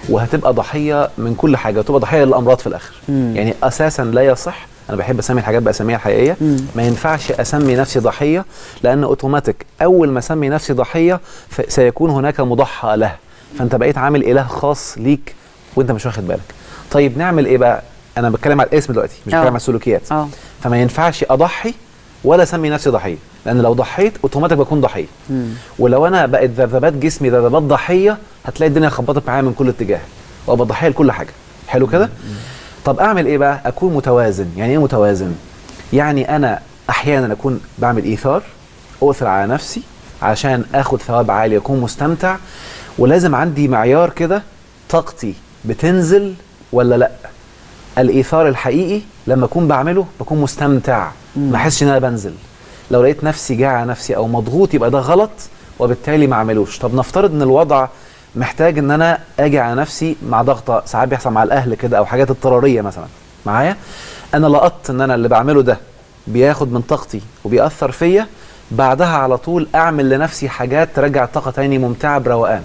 وهتبقى ضحيه من كل حاجه، وتبقى ضحيه للامراض في الاخر. يعني اساسا لا يصح. انا بحب اسمي الحاجات باساميها الحقيقيه. ما ينفعش اسمي نفسي ضحيه، لان اوتوماتيك اول ما اسمي نفسي ضحيه سيكون هناك مضحى له، فانت بقيت عامل اله خاص ليك وانت مش واخد بالك. طيب نعمل ايه بقى؟ انا بتكلم على الاسم دلوقتي، مش بتكلم على السلوكيات. فما ينفعش اضحي ولا اسمي نفسي ضحيه، لان لو ضحيت اوتوماتيك بكون ضحيه. ولو انا بقت ذبذبات جسمي ذبذبات ضحيه، هتلاقي الدنيا خبطت معايا من كل اتجاه وابقى ضحيه لكل حاجه. حلو كده؟ طب اعمل ايه بقى؟ اكون متوازن. يعني ايه متوازن؟ يعني انا احيانا اكون بعمل ايثار، اوثر على نفسي عشان اخد ثواب عالي، اكون مستمتع، ولازم عندي معيار كده، طاقتي بتنزل ولا لا. الايثار الحقيقي لما اكون بعمله بكون مستمتع، ما احسش ان انا بنزل. لو لقيت نفسي جاي على نفسي او مضغوط يبقى ده غلط، وبالتالي ما اعملوش. طب نفترض ان الوضع محتاج ان انا اجي على نفسي مع ضغطه، ساعات بيحصل مع الاهل كده او حاجات اضطراريه مثلا معايا، انا لقطت ان انا اللي بعمله ده بياخد من طاقتي وبيأثر فيا، بعدها على طول اعمل لنفسي حاجات ترجع الطاقه تاني ممتعه بروقان.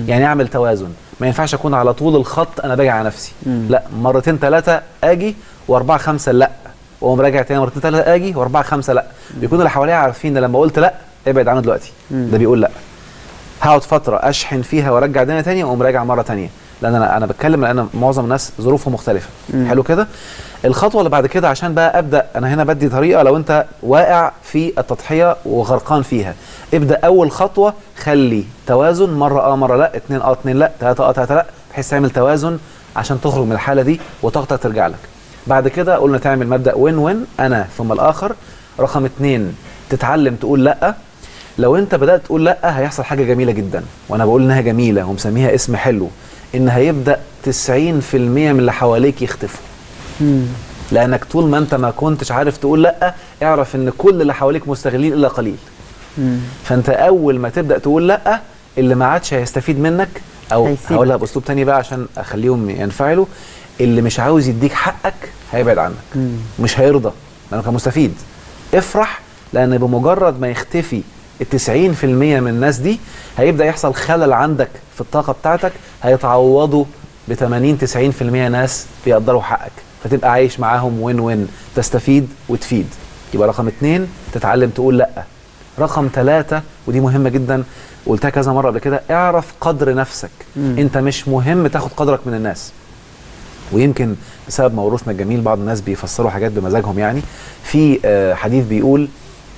يعني اعمل توازن. ما ينفعش اكون على طول الخط انا باجي على نفسي. لا، مرتين ثلاثه اجي واربعه خمسه لا، واقوم راجع تاني مرتين ثلاثه اجي واربعه خمسه لا. بيكون اللي حواليا عارفين ان لما قلت لا ابعد عنه دلوقتي، ده بيقول لا. هقعد فتره اشحن فيها وارجع الدنيا تاني واقوم راجع مره تانيه. لان انا بتكلم لان معظم الناس ظروفهم مختلفه. حلو كده. الخطوه اللي بعد كده عشان بقى ابدا، انا هنا بدي طريقه لو انت واقع في التضحيه وغرقان فيها. ابدا اول خطوه خلي توازن، مره مره لا، 2 2 لا، 3 3 لا، بحيث تعمل توازن عشان تخرج من الحاله دي وطاقتك ترجع لك. بعد كده قلنا تعمل مبدا وين وين، انا ثم الاخر. رقم 2 تتعلم تقول لا. لو انت بدات تقول لا هيحصل حاجه جميله جدا، وانا بقول انها جميله ومسميها اسم حلو، ان هيبدا 90% من اللي حواليك يختفوا. لانك طول ما انت ما كنتش عارف تقول لا، اعرف ان كل اللي حواليك مستغلين الا قليل. فانت اول ما تبدا تقول لا، اللي ما عادش هيستفيد منك، او هقولها باسلوب تاني بقى عشان اخليهم ينفعلوا، اللي مش عاوز يديك حقك هيبعد عنك. مش هيرضى لانه كان مستفيد. افرح، لان بمجرد ما يختفي 90% من الناس دي هيبدا يحصل خلل عندك في الطاقه بتاعتك، هيتعوضوا ب 80-90% ناس بيقدروا حقك، فتبقى عايش معاهم وين وين، تستفيد وتفيد. يبقى رقم 2 تتعلم تقول لا. رقم 3 ودي مهمه جدا، قلتها كذا مره قبل كده، اعرف قدر نفسك. انت مش مهم تاخد قدرك من الناس. ويمكن بسبب موروثنا الجميل بعض الناس بيفسروا حاجات بمزاجهم. يعني في حديث بيقول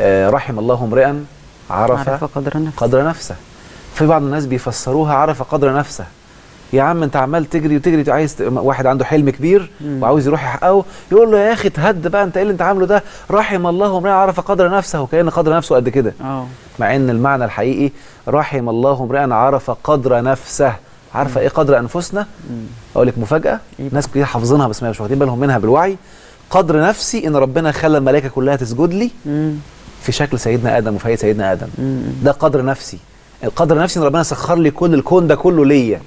رحم الله امرئا عرف قدر نفسه. في بعض الناس بيفسروها عرف قدر نفسه. يا عم انت عمال تجري وتجري، عايز واحد عنده حلم كبير وعاوز يروح يحققه، يقول له يا اخي تهد بقى، انت ايه اللي انت عامله ده؟ رحم الله امرئا عرف قدر نفسه، وكأن قدر نفسه قد كده. مع ان المعنى الحقيقي رحم الله امرئا عرف قدر نفسه. عارفه ايه قدر انفسنا؟ اقول لك مفاجاه، ناس كتير حافظينها بس مش واخدين بالهم منها بالوعي. قدر نفسي ان ربنا خلى الملائكه كلها تسجد لي في شكل سيدنا ادم وفي هيئه سيدنا ادم. ده قدر نفسي. القدر نفسي ان ربنا سخر لي كل الكون ده كله ليا.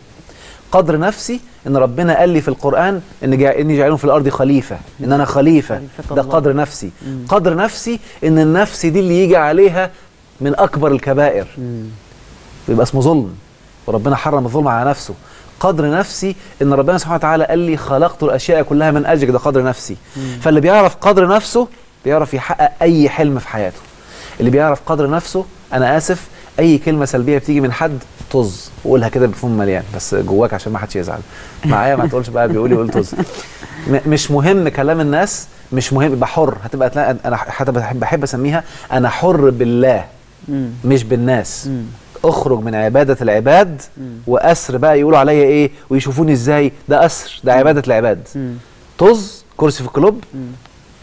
قدر نفسي ان ربنا قال لي في القران اني جاعل في الارض خليفه، ان انا خليفه. ده قدر نفسي. قدر نفسي ان النفس دي اللي يجي عليها من اكبر الكبائر يبقى اسمه ظلم، وربنا حرم الظلم على نفسه. قدر نفسي ان ربنا سبحانه وتعالى قال لي خلقت الاشياء كلها من اجلك. ده قدر نفسي. فاللي بيعرف قدر نفسه بيعرف يحقق اي حلم في حياته. اللي بيعرف قدر نفسه، انا اسف، اي كلمه سلبيه بتيجي من حد طز، وقولها كده بفم مليان بس جواك عشان ما حدش يزعل معايا. ما تقولش بقى بيقول لي قول طز. مش مهم كلام الناس، مش مهم. يبقى حر. هتبقى انا حتى بحب اسميها انا حر بالله مش بالناس. اخرج من عباده العباد واسر بقى يقولوا عليا ايه ويشوفوني ازاي. ده اسر، ده عباده العباد. طز كرسي في الكلوب.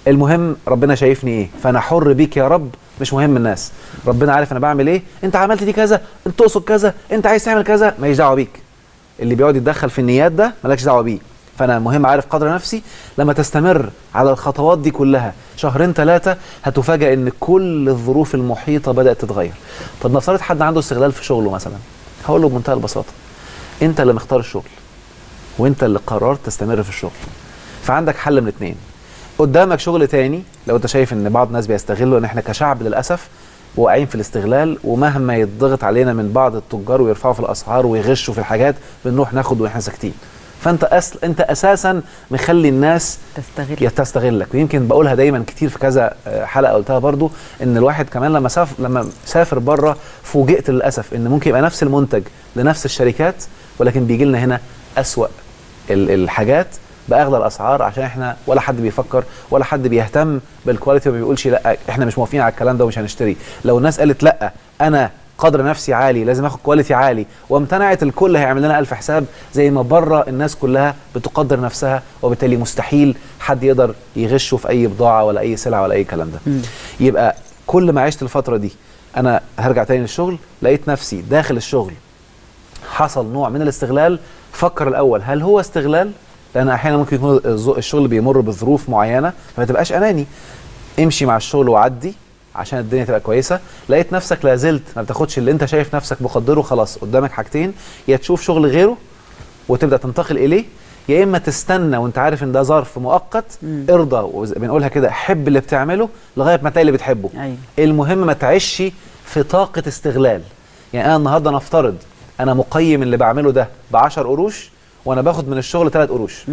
المهم ربنا شايفني ايه، فانا حر بيك يا رب، مش مهم الناس. ربنا عارف انا بعمل ايه. انت عملت دي كذا، انت تقصد كذا، انت عايز تعمل كذا، ماليش دعوه بيك. اللي بيقعد يتدخل في النيات ده مالكش دعوه بيه. فانا مهم عارف قدر نفسي. لما تستمر على الخطوات دي كلها 2-3 هتفاجئ ان كل الظروف المحيطه بدات تتغير. طب نفترض حد عنده استغلال في شغله مثلا، هقول له بمنتهى البساطه، انت اللي مختار الشغل وانت اللي قررت تستمر في الشغل. فعندك حل من 2، قدامك شغل تاني. لو انت شايف ان بعض الناس بيستغلوا، ان احنا كشعب للاسف واقعين في الاستغلال، ومهما يتضغط علينا من بعض التجار ويرفعوا في الاسعار ويغشوا في الحاجات بنروح ناخد واحنا ساكتين. فانت انت اساسا مخلي الناس تستغلك. ويمكن بقولها دايما كتير في كذا حلقه قلتها برضو، ان الواحد كمان لما سافر بره فوجئت للاسف ان ممكن يبقى نفس المنتج لنفس الشركات، ولكن بيجي لنا هنا اسوأ الحاجات باغلى الاسعار، عشان احنا ولا حد بيفكر ولا حد بيهتم بالكواليتي وما بيقولش لا احنا مش موافقين على الكلام ده ومش هنشتري. لو الناس قالت لا انا قدر نفسي عالي لازم اخد كواليتي عالي، وامتنعت، الكل هيعمل لنا 1000 حساب. زي ما بره الناس كلها بتقدر نفسها، وبالتالي مستحيل حد يقدر يغشه في اي بضاعه ولا اي سلعه ولا اي كلام ده. يبقى كل ما عشت الفتره دي، انا هرجع تاني للشغل، لقيت نفسي داخل الشغل حصل نوع من الاستغلال. فكر الاول هل هو استغلال؟ لان احيانا ممكن يكون الشغل بيمر بظروف معينه، فما تبقاش اناني. امشي مع الشغل وعدي عشان الدنيا تبقى كويسه. لقيت نفسك لازلت ما بتاخدش اللي انت شايف نفسك مقدره، خلاص قدامك حاجتين، يا تشوف شغل غيره وتبدا تنتقل اليه، يا اما تستنى وانت عارف ان ده ظرف مؤقت. ارضى، بنقولها كده، حب اللي بتعمله لغايه ما تلاقي اللي بتحبه. المهم ما تعيش في طاقه استغلال. يعني انا النهارده نفترض انا مقيم اللي بعمله ده ب10 قروش وانا باخد من الشغل 3 قروش.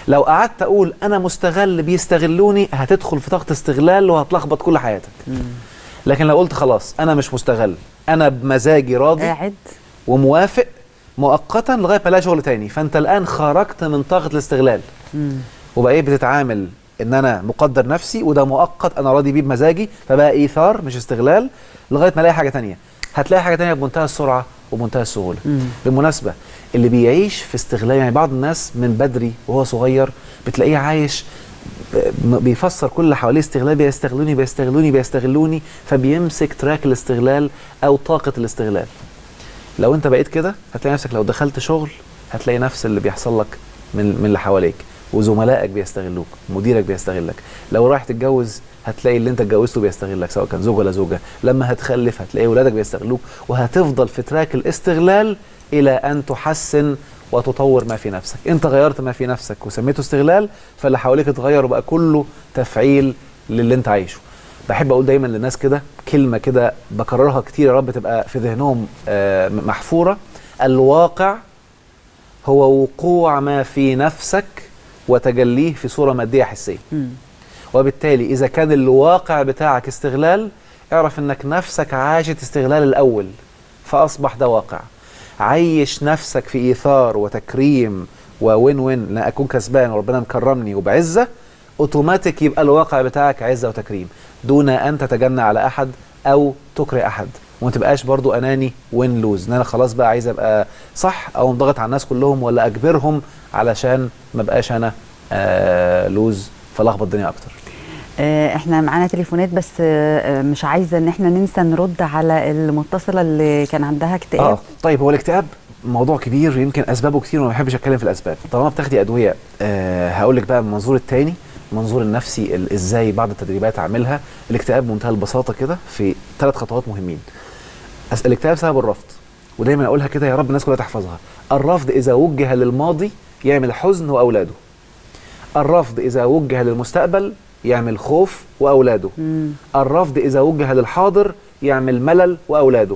لو قعدت اقول انا مستغل بيستغلوني، هتدخل في طاقه استغلال وهتلخبط كل حياتك. لكن لو قلت خلاص انا مش مستغل، انا بمزاجي راضي قاعد وموافق، مؤقتا لغايه ما الاقي شغل تاني. فانت الان خرجت من طاقه الاستغلال وبقيت بتتعامل ان انا مقدر نفسي وده مؤقت انا راضي بيه بمزاجي، فبقى ايثار مش استغلال لغايه ما الاقي حاجه تانيه. هتلاقي حاجه تانيه بمنتهى السرعه وبمنتهى السهوله. بالمناسبه اللي بيعيش في استغلال، يعني بعض الناس من بدري وهو صغير بتلاقيه عايش بيفسر كل اللي حواليه استغلال، بيستغلوني بيستغلوني بيستغلوني، فبيمسك تراك الاستغلال او طاقه الاستغلال. لو انت بقيت كده هتلاقي نفسك لو دخلت شغل هتلاقي نفس اللي بيحصل لك من اللي حواليك، وزملائك بيستغلوك، مديرك بيستغلك. لو رايح تتجوز هتلاقي اللي انت اتجوزته بيستغلك سواء كان زوج ولا زوجه. لما هتخلف هتلاقي ولادك بيستغلوك، وهتفضل في تراك الاستغلال الى ان تحسن وتطور ما في نفسك. انت غيرت ما في نفسك وسميته استغلال، فاللي حواليك اتغير وبقى كله تفعيل للي انت عايشه. بحب اقول دايما للناس كده كلمه كده بكررها كتير يا رب تبقى في ذهنهم محفوره: الواقع هو وقوع ما في نفسك وتجليه في صوره ماديه حسيه. وبالتالي اذا كان الواقع بتاعك استغلال، اعرف انك نفسك عاشت استغلال الاول فاصبح ده واقع. عيش نفسك في ايثار وتكريم ووين وين، لا اكون كسبان وربنا مكرمني وبعزه، اوتوماتيك يبقى الواقع بتاعك عزه وتكريم، دون ان تتجنى على احد او تكره احد. وما تبقاش برضو اناني وين لوز، ان انا خلاص بقى عايز ابقى صح او انضغط على الناس كلهم ولا اجبرهم علشان ما بقاش انا لوز فلخبط الدنيا اكتر. احنا معانا تليفونات بس مش عايزه ان احنا ننسى نرد على المتصله اللي كان عندها اكتئاب. طيب هو الاكتئاب موضوع كبير يمكن اسبابه كتير وما بحبش اتكلم في الاسباب. طالما بتاخدي ادويه هقول لك بقى المنظور الثاني، المنظور النفسي، ازاي بعض التدريبات اعملها. الاكتئاب بمنتهى البساطه كده في 3 خطوات مهمين. الاكتئاب سبب الرفض، ودايما اقولها كده يا رب الناس كلها تحفظها: الرفض اذا وجه للماضي يعمل حزن واولاده، الرفض اذا وجه للمستقبل يعمل خوف واولاده، الرفض اذا وجه للحاضر يعمل ملل واولاده.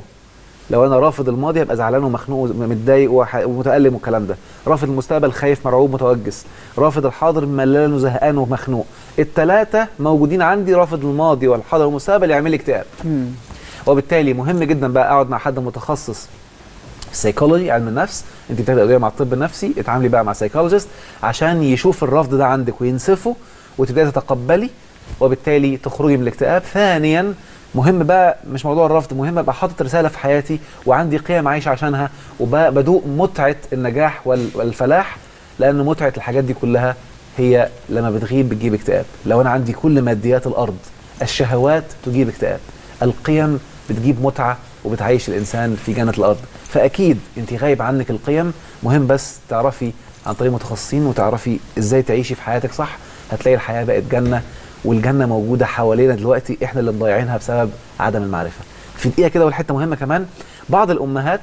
لو انا رافض الماضي ابقى زعلان ومخنوق ومتضايق ومتالم والكلام ده، رافض المستقبل خايف مرعوب متوجس، رافض الحاضر ملان وزهقان ومخنوق. الثلاثه موجودين عندي، رافض الماضي والحاضر والمستقبل يعمل لي اكتئاب. وبالتالي مهم جدا بقى اقعد مع حد متخصص في السيكولوجي، علم النفس. انت بتاخدي ادويه مع الطب النفسي، اتعاملي بقى مع سايكولوجيست عشان يشوف الرفض ده عندك وينسفه وتبداي تتقبلي، وبالتالي تخرجي من الاكتئاب. ثانيا مهم بقى مش موضوع الرفض، مهم ابقى حاطط رساله في حياتي وعندي قيم عايش عشانها، وبدوق متعه النجاح والفلاح، لان متعه الحاجات دي كلها هي لما بتغيب بتجيب اكتئاب. لو انا عندي كل ماديات الارض، الشهوات تجيب اكتئاب، القيم بتجيب متعه وبتعيش الانسان في جنه الارض. فاكيد انت غايب عنك القيم، مهم بس تعرفي عن طريق متخصصين وتعرفي ازاي تعيشي في حياتك صح. هتلاقي الحياه بقت جنه، والجنه موجوده حوالينا دلوقتي، احنا اللي مضيعينها بسبب عدم المعرفه. في دقيقه كده والحته مهمه كمان، بعض الامهات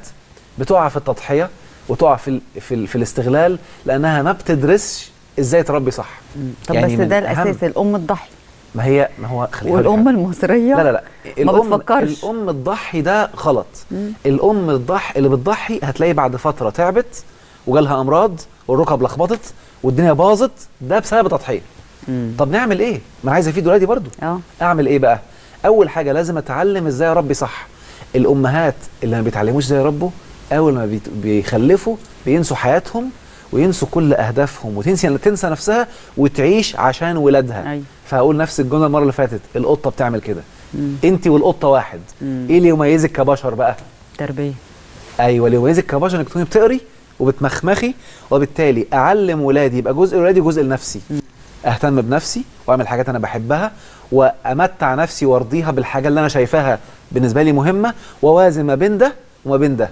بتقع في التضحيه وتقع في الاستغلال لانها ما بتدرسش ازاي تربي صح. طب يعني بس ده الاساس، الام تضحي. ما هو والام المصريه لا ما بتفكرش. الام الضحي ده غلط. الام اللي بتضحي هتلاقي بعد فتره تعبت وجالها امراض والركب لخبطت والدنيا باظت، ده بسبب التضحيه. طب نعمل ايه؟ ما انا عايز افيد ولادي برضو. اعمل ايه بقى؟ اول حاجه لازم اتعلم ازاي اربي صح. الامهات اللي ما بيتعلموش ازاي يربوا، اول ما بيخلفوا بينسوا حياتهم وينسوا كل اهدافهم وتنسى نفسها وتعيش عشان ولادها. فهقول نفس الجمله المره اللي فاتت: القطه بتعمل كده. انت والقطه واحد. ايه اللي يميزك كبشر بقى؟ تربيه. ايوه، اللي يميزك كبشر انك تكوني بتقري وبتمخمخي، وبالتالي اعلم ولادي يبقى جزء ولادي جزء لنفسي. اهتم بنفسي واعمل حاجات انا بحبها وامتع نفسي وارضيها بالحاجه اللي انا شايفاها بالنسبه لي مهمه، ووازن ما بين ده وما بين ده.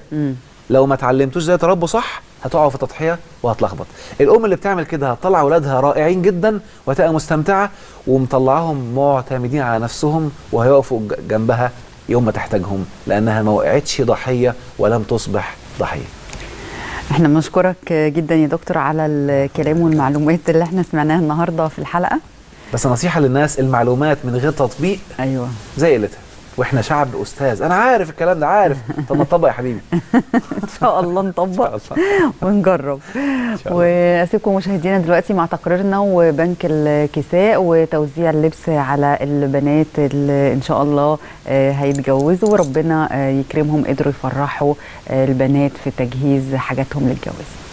لو ما اتعلمتوش ازاي تربوا صح هتقعوا في تضحيه وهتلخبط. الام اللي بتعمل كده هتطلع اولادها رائعين جدا وهتبقى مستمتعه ومطلعاهم معتمدين على نفسهم، وهيقفوا جنبها يوم ما تحتاجهم، لانها ما وقعتش ضحيه ولم تصبح ضحيه. احنا بنشكرك جدا يا دكتور على الكلام والمعلومات اللي احنا سمعناها النهارده في الحلقه. بس نصيحه للناس: المعلومات من غير تطبيق ايوه زي قلتها. واحنا شعب استاذ. انا عارف الكلام ده، عارف. طب ما تطبق يا حبيبي. ان شاء الله نطبق ونجرب. واسيبكم مشاهدينا دلوقتي مع تقريرنا وبنك الكساء وتوزيع اللبس على البنات اللي ان شاء الله هيتجوزوا، وربنا يكرمهم قدروا يفرحوا البنات في تجهيز حاجاتهم للجواز.